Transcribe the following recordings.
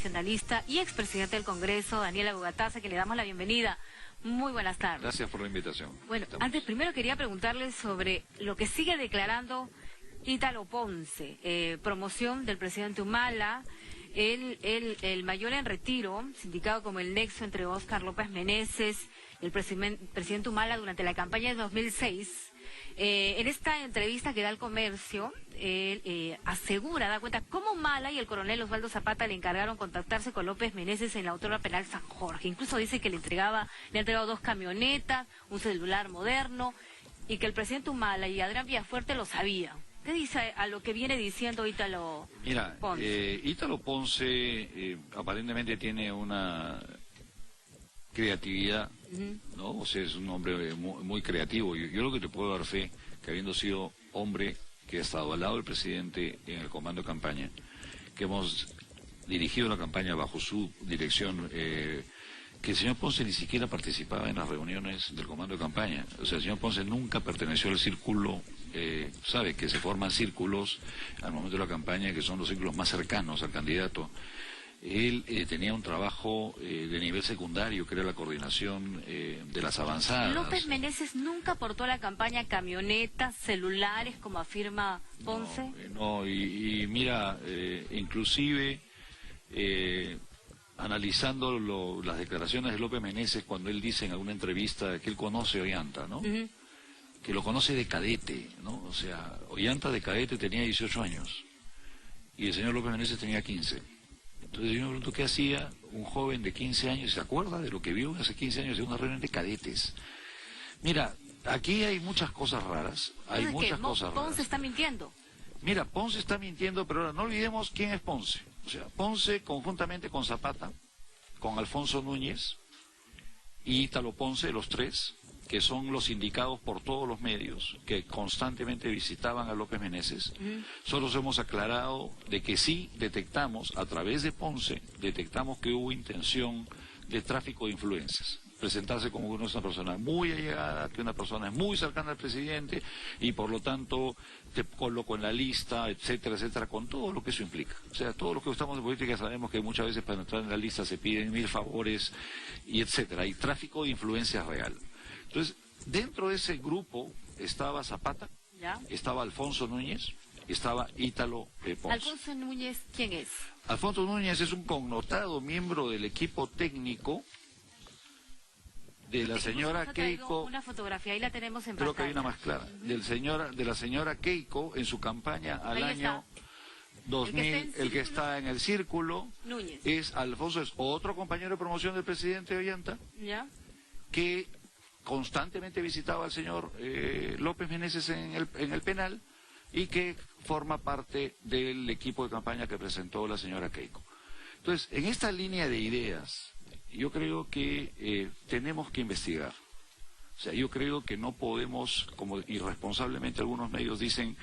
constitucionalista y expresidente del Congreso, Daniel Abogataza, que le damos la bienvenida. Muy buenas tardes. Gracias por la invitación. Bueno, primero quería preguntarle sobre lo que sigue declarando Ítalo Ponce, promoción del presidente Humala, el mayor en retiro, sindicado como el nexo entre Óscar López Meneses y el presidente Humala durante la campaña de 2006. En esta entrevista que da al Comercio, él asegura, da cuenta, cómo Humala y el coronel Osvaldo Zapata le encargaron contactarse con López Meneses en la autora penal San Jorge. Incluso dice que le ha entregado 2 camionetas, un celular moderno, y que el presidente Humala y Adrián Villafuerte lo sabían. ¿Qué dice a lo que viene diciendo Ítalo Ponce? Mira, Ítalo Ponce aparentemente tiene una creatividad, ¿no? O sea, es un hombre muy creativo. Yo lo que te puedo dar fe, que habiendo sido hombre que ha estado al lado del presidente en el comando de campaña, que hemos dirigido la campaña bajo su dirección, que el señor Ponce ni siquiera participaba en las reuniones del comando de campaña. O sea, el señor Ponce nunca perteneció al círculo, sabe que se forman círculos al momento de la campaña, que son los círculos más cercanos al candidato. Él tenía un trabajo de nivel secundario, que era la coordinación de las avanzadas. ¿López Meneses nunca aportó a la campaña camionetas, celulares, como afirma Ponce? No, mira, inclusive analizando las declaraciones de López Meneses cuando él dice en alguna entrevista que él conoce a Ollanta, ¿no? Que lo conoce de cadete, ¿no? O sea, Ollanta de cadete tenía 18 años y el señor López Meneses tenía 15. Entonces yo me pregunto qué hacía un joven de 15 años, ¿se acuerda de lo que vio hace 15 años en una reunión de cadetes? Mira, aquí hay muchas cosas raras, hay muchas cosas raras. ¿Ponce está mintiendo? Mira, Ponce está mintiendo, pero ahora no olvidemos quién es Ponce. O sea, Ponce conjuntamente con Zapata, con Alfonso Núñez y Ítalo Ponce, los tres, que son los indicados por todos los medios, que constantemente visitaban a López Meneses. Nosotros hemos aclarado de que sí detectamos, a través de Ponce, detectamos que hubo intención de tráfico de influencias. Presentarse como una persona muy allegada, que una persona es muy cercana al presidente y por lo tanto te coloco en la lista, etcétera, etcétera, con todo lo que eso implica. O sea, todos los que estamos en política sabemos que muchas veces para entrar en la lista se piden 1000 favores y etcétera. Hay tráfico de influencias real. Entonces, dentro de ese grupo estaba Zapata, estaba Alfonso Núñez, estaba Ítalo Ponce. ¿Alfonso Núñez quién es? Alfonso Núñez es un connotado miembro del equipo técnico de la señora Keiko. Una fotografía, ahí la tenemos en creo pantalla. Que hay una más clara. De la señora Keiko en su campaña al año 2000, el que está en el círculo, Núñez. es Alfonso, es otro compañero de promoción del presidente Ollanta, que constantemente visitaba al señor López Meneses en el penal y que forma parte del equipo de campaña que presentó la señora Keiko. Entonces, en esta línea de ideas, yo creo que tenemos que investigar. O sea, yo creo que no podemos, como irresponsablemente algunos medios dicen,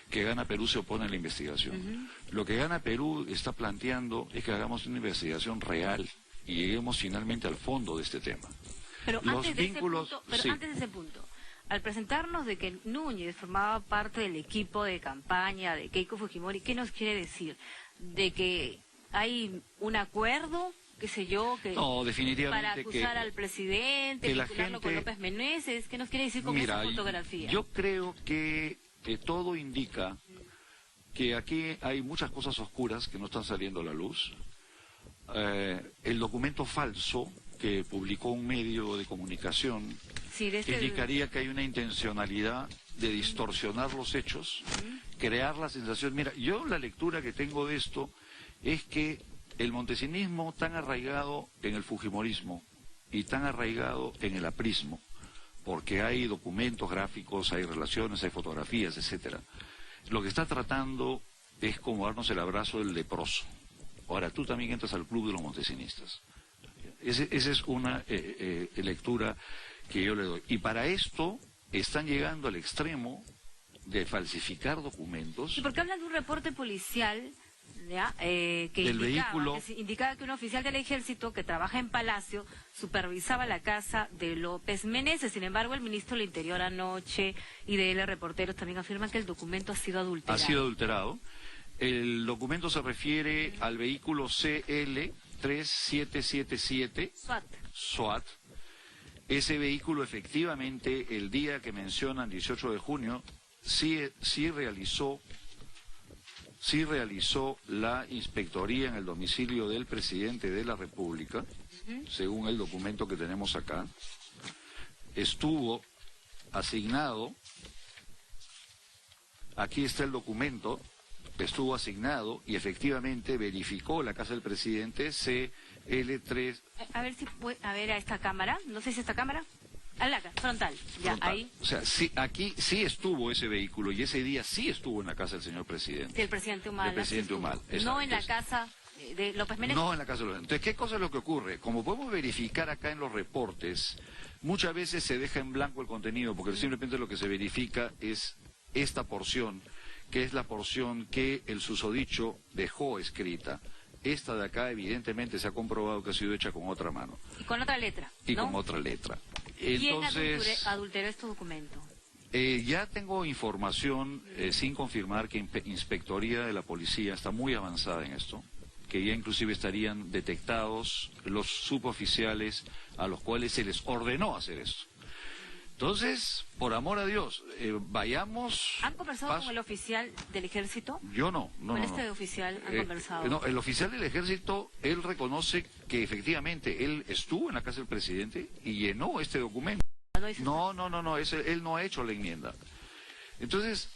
que Gana Perú se opone a la investigación. Lo que Gana Perú está planteando es que hagamos una investigación real y lleguemos finalmente al fondo de este tema. Pero antes de ese punto, al presentarnos de que Núñez formaba parte del equipo de campaña de Keiko Fujimori, ¿qué nos quiere decir? ¿De que hay un acuerdo, qué sé yo, que no, definitivamente, para acusar al presidente, vincularlo con López Meneses? ¿Qué nos quiere decir con esa fotografía? Yo creo que todo indica que aquí hay muchas cosas oscuras que no están saliendo a la luz. El documento falso que publicó un medio de comunicación indicaría que hay una intencionalidad de distorsionar los hechos, crear la sensación. Mira, yo la lectura que tengo de esto es que el montesinismo tan arraigado en el fujimorismo y tan arraigado en el aprismo, porque hay documentos gráficos, hay relaciones, hay fotografías, etcétera, lo que está tratando es como darnos el abrazo del leproso. Ahora, tú también entras al club de los montesinistas. Esa es una lectura que yo le doy. Y para esto están llegando al extremo de falsificar documentos. ¿Y por qué hablan de un reporte policial que indicaba que un oficial del ejército que trabaja en Palacio supervisaba la casa de López Meneses? Sin embargo, el ministro del Interior anoche y de él, reporteros también afirman que el documento ha sido adulterado. Ha sido adulterado. El documento se refiere al vehículo CL3777 SWAT. Ese vehículo efectivamente, el día que mencionan, 18 de junio, sí realizó la inspectoría en el domicilio del presidente de la República, según el documento que tenemos acá. Estuvo asignado, aquí está el documento, estuvo asignado y efectivamente verificó la casa del presidente CL3. A ver si puede, a ver a esta cámara, no sé si esta cámara. Frontal, ya, Frontal. ahí. O sea, sí, aquí sí estuvo ese vehículo y ese día sí estuvo en la casa del señor presidente. Del presidente Humala. Del presidente Humala. No en la casa de López Meneses. No en la casa de López. Entonces, ¿qué cosa es lo que ocurre? Como podemos verificar acá en los reportes, muchas veces se deja en blanco el contenido porque simplemente lo que se verifica es esta porción, que es la porción que el susodicho dejó escrita. Esta de acá evidentemente se ha comprobado que ha sido hecha con otra mano. Y con otra letra, Y ¿no? con otra letra. Entonces, ¿quién adulteró este documento? Ya tengo información, sin confirmar, que Inspectoría de la Policía está muy avanzada en esto, que ya inclusive estarían detectados los suboficiales a los cuales se les ordenó hacer esto. Entonces, por amor a Dios, vayamos... ¿Han conversado con el oficial del ejército? Yo no. ¿Con este oficial han conversado? No, el oficial del ejército, él reconoce que efectivamente él estuvo en la casa del presidente y llenó este documento. No, él no ha hecho la enmienda. Entonces,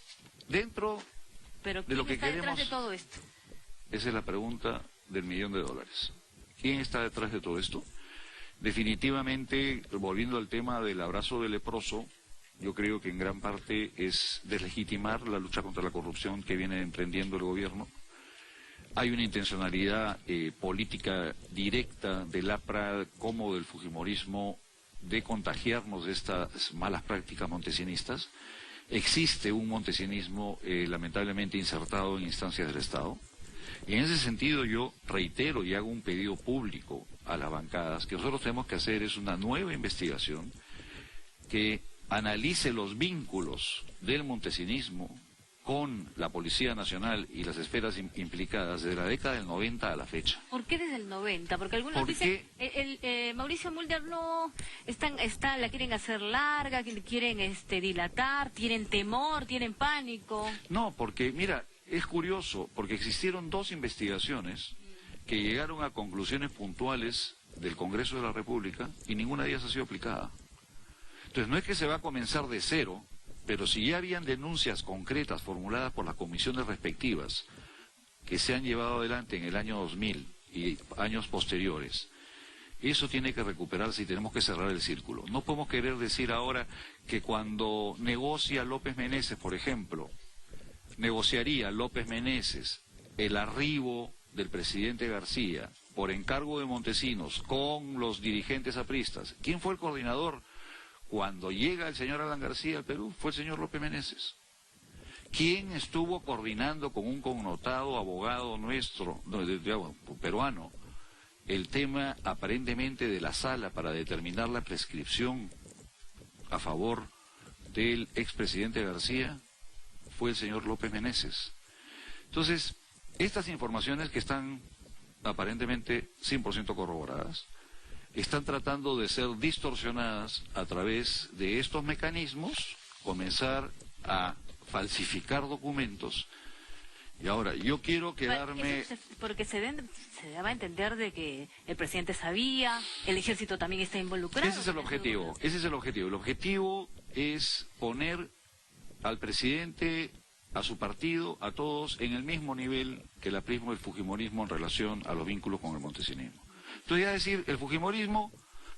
dentro de lo que está queremos... detrás de todo esto? Esa es la pregunta del $1.000.000. ¿Quién está detrás de todo esto? Definitivamente, volviendo al tema del abrazo del leproso, yo creo que en gran parte es deslegitimar la lucha contra la corrupción que viene emprendiendo el gobierno. Hay una intencionalidad política directa del APRA como del fujimorismo de contagiarnos de estas malas prácticas montesinistas. Existe un montesinismo lamentablemente insertado en instancias del Estado. Y en ese sentido yo reitero y hago un pedido público a las bancadas, que nosotros tenemos que hacer es una nueva investigación que analice los vínculos del montesinismo con la Policía Nacional y las esferas implicadas desde la década del 90 a la fecha. ¿Por qué desde el 90? Porque algunos dicen, Mauricio Mulder no, la quieren hacer larga, quieren dilatar, tienen temor, tienen pánico. No, porque mira, es curioso, porque existieron dos investigaciones que llegaron a conclusiones puntuales del Congreso de la República y ninguna de ellas ha sido aplicada. Entonces no es que se va a comenzar de cero, pero si ya habían denuncias concretas formuladas por las comisiones respectivas que se han llevado adelante en el año 2000 y años posteriores, eso tiene que recuperarse y tenemos que cerrar el círculo. No podemos querer decir ahora que cuando negocia López Meneses, por ejemplo, negociaría López Meneses el arribo del presidente García por encargo de Montesinos con los dirigentes apristas. ¿Quién fue el coordinador cuando llega el señor Alan García al Perú? Fue el señor López Meneses. ¿Quién estuvo coordinando con un connotado abogado nuestro, peruano, el tema aparentemente de la sala para determinar la prescripción a favor del expresidente García? Fue el señor López Meneses. Entonces, estas informaciones que están aparentemente 100% corroboradas, están tratando de ser distorsionadas a través de estos mecanismos, comenzar a falsificar documentos. Y ahora, yo quiero quedarme... Porque se daba a entender de que el presidente sabía, el ejército también está involucrado. Ese es el objetivo, ese es el objetivo. El objetivo es poner al presidente, a su partido, a todos, en el mismo nivel que el aprismo y el fujimorismo en relación a los vínculos con el montesinismo. Entonces, ya decir, el fujimorismo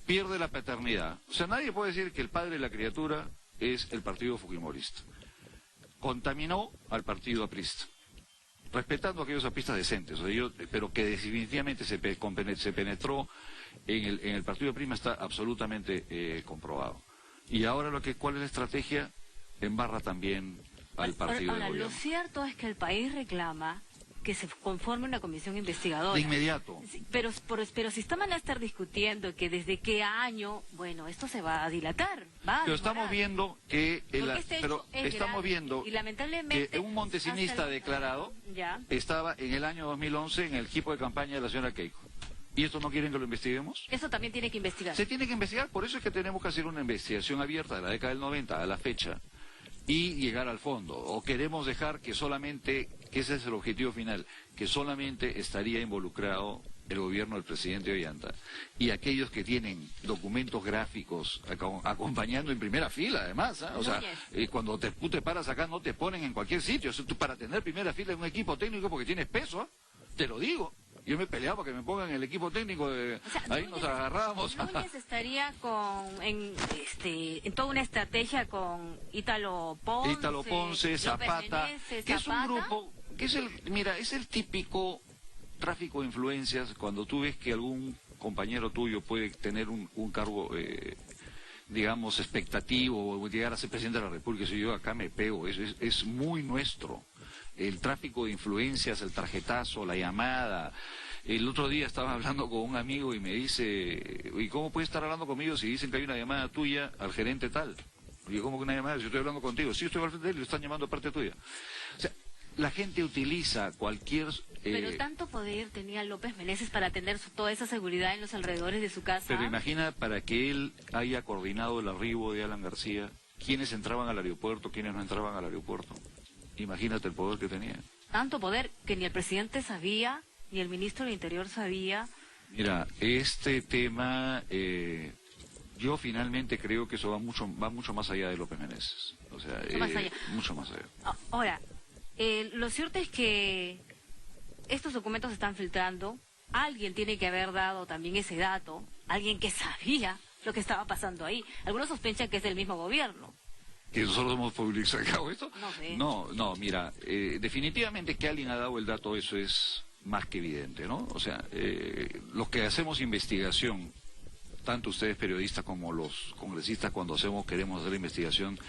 pierde la paternidad. O sea, nadie puede decir que el padre de la criatura es el partido fujimorista. Contaminó al partido aprista, respetando a aquellos apristas decentes, o sea, pero que definitivamente se penetró en el partido aprista está absolutamente comprobado. Y ahora ¿cuál es la estrategia? Embarra también al partido del gobierno. Lo cierto es que el país reclama que se conforme una comisión investigadora. De inmediato. pero si están a estar discutiendo que desde qué año, bueno, esto se va a dilatar, va a Pero estamos demorar. viendo que Pero estamos viendo y lamentablemente que un montesinista declarado ya. estaba en el año 2011 en el equipo de campaña de la señora Keiko. ¿Y esto no quieren que lo investiguemos? Eso también tiene que investigar. Se tiene que investigar, por eso es que tenemos que hacer una investigación abierta de la década del 90 a la fecha y llegar al fondo. O queremos dejar que solamente, que ese es el objetivo final, que solamente estaría involucrado el gobierno del presidente Ollanta y aquellos que tienen documentos gráficos acompañando en primera fila, además, ¿eh? O sea, cuando tú te paras acá no te ponen en cualquier sitio. O sea, tú para tener primera fila en un equipo técnico porque tienes peso, ¿eh? Te lo digo. Yo me peleaba para que me pongan en el equipo técnico, ahí nos agarramos. Núñez estaría en toda una estrategia con Ítalo Ponce, Zapata, Meneses, que es un grupo, que es el típico tráfico de influencias, cuando tú ves que algún compañero tuyo puede tener un cargo, digamos, expectativo, o llegar a ser presidente de la República, si yo acá me pego, es muy nuestro. El tráfico de influencias, el tarjetazo, la llamada. El otro día estaba hablando con un amigo y me dice, ¿y cómo puedes estar hablando conmigo si dicen que hay una llamada tuya al gerente tal? Y yo, ¿cómo que una llamada? Si yo estoy hablando contigo. Sí, estoy al frente de él y lo están llamando de parte tuya. O sea, la gente utiliza cualquier... Pero tanto poder tenía López Meneses para tener toda esa seguridad en los alrededores de su casa. Pero imagina, para que él haya coordinado el arribo de Alan García, quiénes entraban al aeropuerto, quiénes no entraban al aeropuerto. Imagínate el poder que tenía. Tanto poder que ni el presidente sabía, ni el ministro del Interior sabía. Mira, este tema, yo finalmente creo que eso va mucho más allá de López Meneses. O sea, mucho más allá. Ahora, lo cierto es que estos documentos se están filtrando. Alguien tiene que haber dado también ese dato. Alguien que sabía lo que estaba pasando ahí. Algunos sospechan que es del mismo gobierno. ¿Que nosotros hemos publicado esto? No sé. No, mira, definitivamente que alguien ha dado el dato, eso es más que evidente, ¿no? O sea, los que hacemos investigación, tanto ustedes periodistas como los congresistas, cuando queremos hacer investigación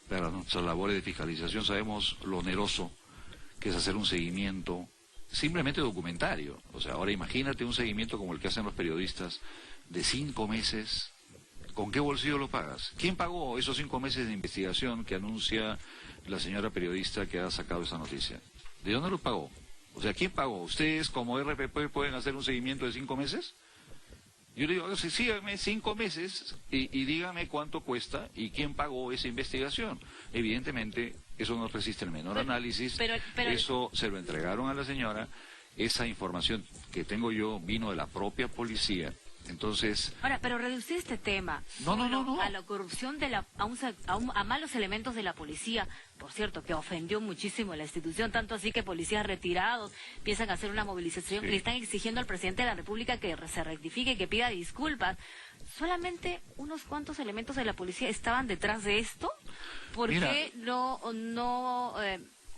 para nuestras labores de fiscalización, sabemos lo oneroso que es hacer un seguimiento simplemente documentario. O sea, ahora imagínate un seguimiento como el que hacen los periodistas de 5 meses. ¿Con qué bolsillo lo pagas? ¿Quién pagó esos 5 meses de investigación que anuncia la señora periodista que ha sacado esa noticia? ¿De dónde lo pagó? O sea, ¿quién pagó? ¿Ustedes como RPP pueden hacer un seguimiento de 5 meses? Yo le digo, síganme 5 meses y dígame cuánto cuesta y quién pagó esa investigación. Evidentemente, eso no resiste el menor análisis. Pero eso se lo entregaron a la señora. Esa información que tengo yo vino de la propia policía. Entonces... Ahora, pero reducir este tema no. a la corrupción a malos elementos de la policía, por cierto, que ofendió muchísimo a la institución, tanto así que policías retirados piensan hacer una movilización, que le están exigiendo al presidente de la República que se rectifique, que pida disculpas. ¿Solamente unos cuantos elementos de la policía estaban detrás de esto? ¿Por qué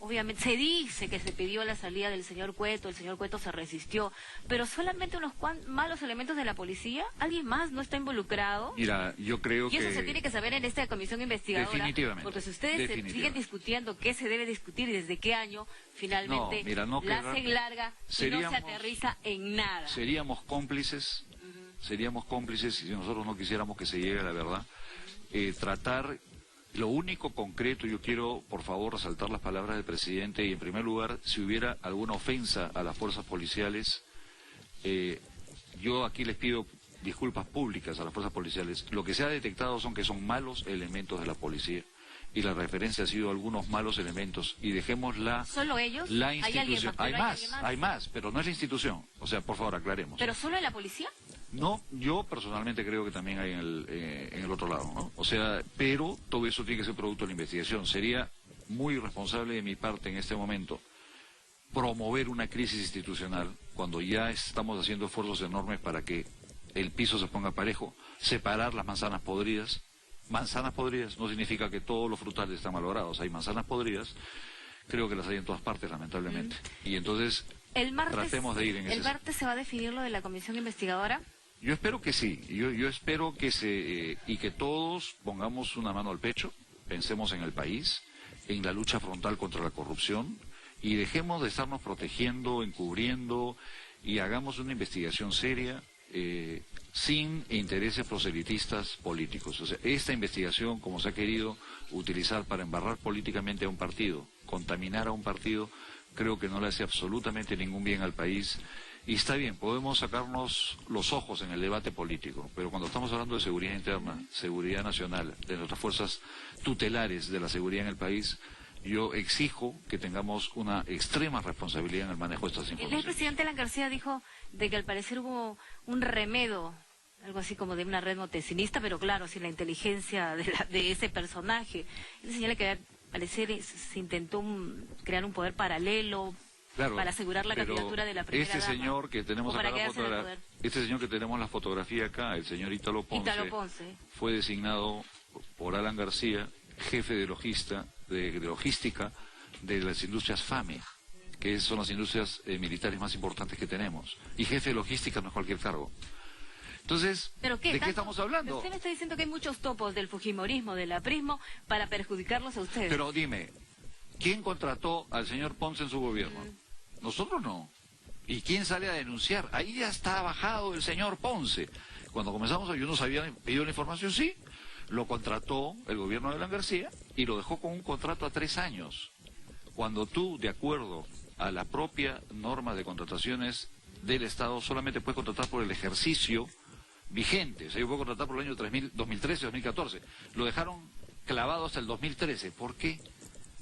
obviamente se dice que se pidió la salida del señor Cueto, el señor Cueto se resistió, pero solamente unos malos elementos de la policía? ¿Alguien más no está involucrado? Mira, yo creo que... Y eso se tiene que saber en esta comisión investigadora. Definitivamente. Porque si ustedes siguen discutiendo qué se debe discutir y desde qué año, finalmente la hacen larga y no se aterriza en nada. Seríamos cómplices si nosotros no quisiéramos que se llegue a la verdad. Tratar... Lo único concreto, yo quiero, por favor, resaltar las palabras del presidente y, en primer lugar, si hubiera alguna ofensa a las fuerzas policiales, yo aquí les pido disculpas públicas a las fuerzas policiales. Lo que se ha detectado que son malos elementos de la policía y la referencia ha sido algunos malos elementos y dejemos ¿Solo ellos? La institución. Hay más, pero no es la institución. O sea, por favor, aclaremos. ¿Pero solo en la policía? No, yo personalmente creo que también hay en el otro lado, ¿no? O sea, pero todo eso tiene que ser producto de la investigación. Sería muy irresponsable de mi parte en este momento promover una crisis institucional cuando ya estamos haciendo esfuerzos enormes para que el piso se ponga parejo, separar las manzanas podridas. Manzanas podridas no significa que todos los frutales están malogrados, hay manzanas podridas, creo que las hay en todas partes, lamentablemente. Y entonces, tratemos de ir en ese... ¿El martes se va a definir lo de la comisión investigadora? Yo espero que sí, yo espero que y que todos pongamos una mano al pecho, pensemos en el país, en la lucha frontal contra la corrupción y dejemos de estarnos protegiendo, encubriendo y hagamos una investigación seria, sin intereses proselitistas políticos. O sea, esta investigación, como se ha querido utilizar para embarrar políticamente a un partido, contaminar a un partido, creo que no le hace absolutamente ningún bien al país. Y está bien, podemos sacarnos los ojos en el debate político, pero cuando estamos hablando de seguridad interna, seguridad nacional, de nuestras fuerzas tutelares de la seguridad en el país, yo exijo que tengamos una extrema responsabilidad en el manejo de estas informaciones. El presidente Alan García dijo de que al parecer hubo un remedo, algo así como de una red motecinista, pero claro, sin la inteligencia de ese personaje. Él señala que al parecer se intentó crear un poder paralelo, claro, para asegurar la candidatura de la primera dama. Señor que tenemos acá este señor que tenemos la fotografía acá, el señor Ítalo Ponce, fue designado por Alan García jefe de logística de las industrias FAME, que son las industrias militares más importantes que tenemos. Y jefe de logística no es cualquier cargo. Entonces, ¿de qué estamos hablando? Usted me está diciendo que hay muchos topos del fujimorismo, del aprismo, para perjudicarlos a ustedes. Pero dime, ¿quién contrató al señor Ponce en su gobierno? Nosotros no. ¿Y quién sale a denunciar? Ahí ya está bajado el señor Ponce. Cuando comenzamos, yo no sabía pedido la información, sí. Lo contrató el gobierno de Alan García y lo dejó con un contrato a 3 años. Cuando tú, de acuerdo a la propia norma de contrataciones del Estado, solamente puedes contratar por el ejercicio vigente. O sea, yo puedo contratar por el año 2013, 2014. Lo dejaron clavado hasta el 2013. ¿Por qué?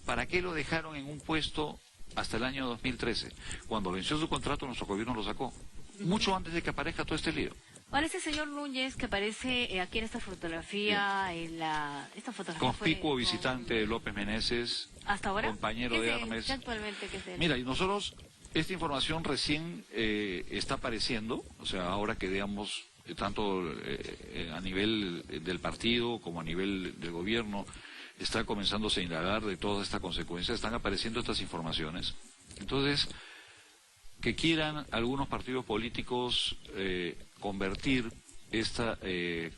¿Para qué lo dejaron en un puesto hasta el año 2013? Cuando venció su contrato, nuestro gobierno lo sacó. Mucho antes de que aparezca todo este lío. Ahora ese señor Núñez que aparece aquí en esta fotografía, esta fotografía conspicuo visitante de López Meneses, ¿hasta ahora? Compañero de Hermes. Actualmente, ¿qué es él? Mira, y nosotros, esta información recién está apareciendo, o sea, ahora que digamos, tanto a nivel del partido como a nivel del gobierno, está comenzándose a indagar de todas estas consecuencias, están apareciendo estas informaciones. Entonces, que quieran algunos partidos políticos convertir esta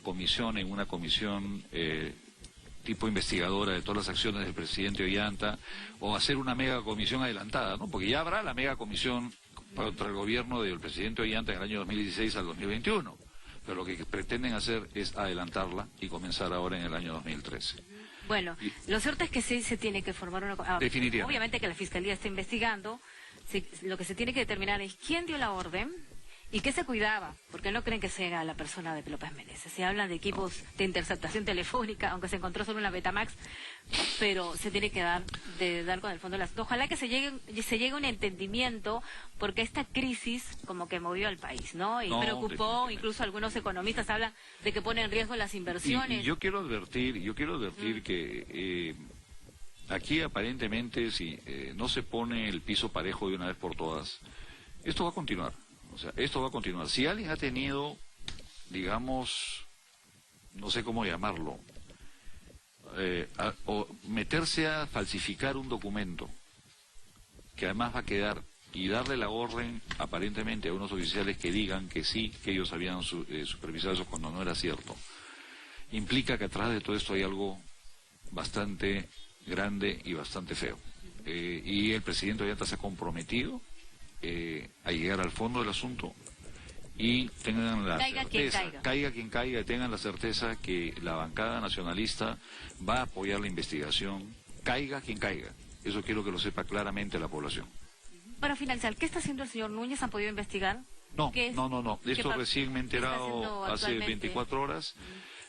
comisión en una comisión tipo investigadora de todas las acciones del presidente Ollanta, o hacer una mega comisión adelantada, ¿no? Porque ya habrá la mega comisión contra el gobierno del presidente Ollanta en el año 2016 al 2021, pero lo que pretenden hacer es adelantarla y comenzar ahora en el año 2013. Bueno, lo cierto es que sí se tiene que formar una... definitivamente. Obviamente que la Fiscalía está investigando. Lo que se tiene que determinar es quién dio la orden y qué se cuidaba, porque no creen que sea la persona de López Meneses. Se hablan de equipos de interceptación telefónica, aunque se encontró solo una Betamax, pero se tiene que dar con el fondo de las... Ojalá que se llegue a un entendimiento, porque esta crisis como que movió al país, ¿no? Y preocupó, incluso algunos economistas hablan de que pone en riesgo las inversiones. Y yo quiero advertir que... aquí aparentemente, si no se pone el piso parejo de una vez por todas, esto va a continuar. O sea, esto va a continuar. Si alguien ha tenido, digamos, no sé cómo llamarlo, o meterse a falsificar un documento, que además va a quedar, y darle la orden aparentemente a unos oficiales que digan que sí, que ellos habían supervisado eso cuando no era cierto, implica que atrás de todo esto hay algo bastante grande y bastante feo. Y el presidente Ollanta se ha comprometido a llegar al fondo del asunto y tengan la certeza, caiga quien caiga, y tengan la certeza que la bancada nacionalista va a apoyar la investigación, caiga quien caiga. Eso quiero que lo sepa claramente la población. Para finalizar, ¿qué está haciendo el señor Núñez? ¿Han podido investigar? No. Esto recién me he enterado hace 24 horas.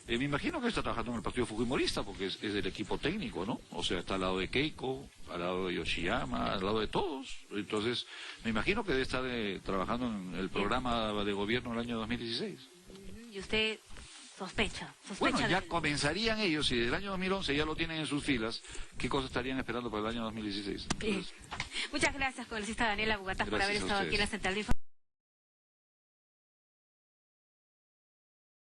Me imagino que está trabajando en el partido fujimorista, porque es del equipo técnico, ¿no? O sea, está al lado de Keiko, al lado de Yoshiyama, al lado de todos. Entonces, me imagino que debe estar trabajando en el programa de gobierno del año 2016. ¿Y usted sospecha? Bueno, ya comenzarían ellos, si desde el año 2011 ya lo tienen en sus filas, ¿qué cosas estarían esperando para el año 2016? Entonces, muchas gracias, congresista Daniela Bugatás, por haber estado aquí en la Central de Información.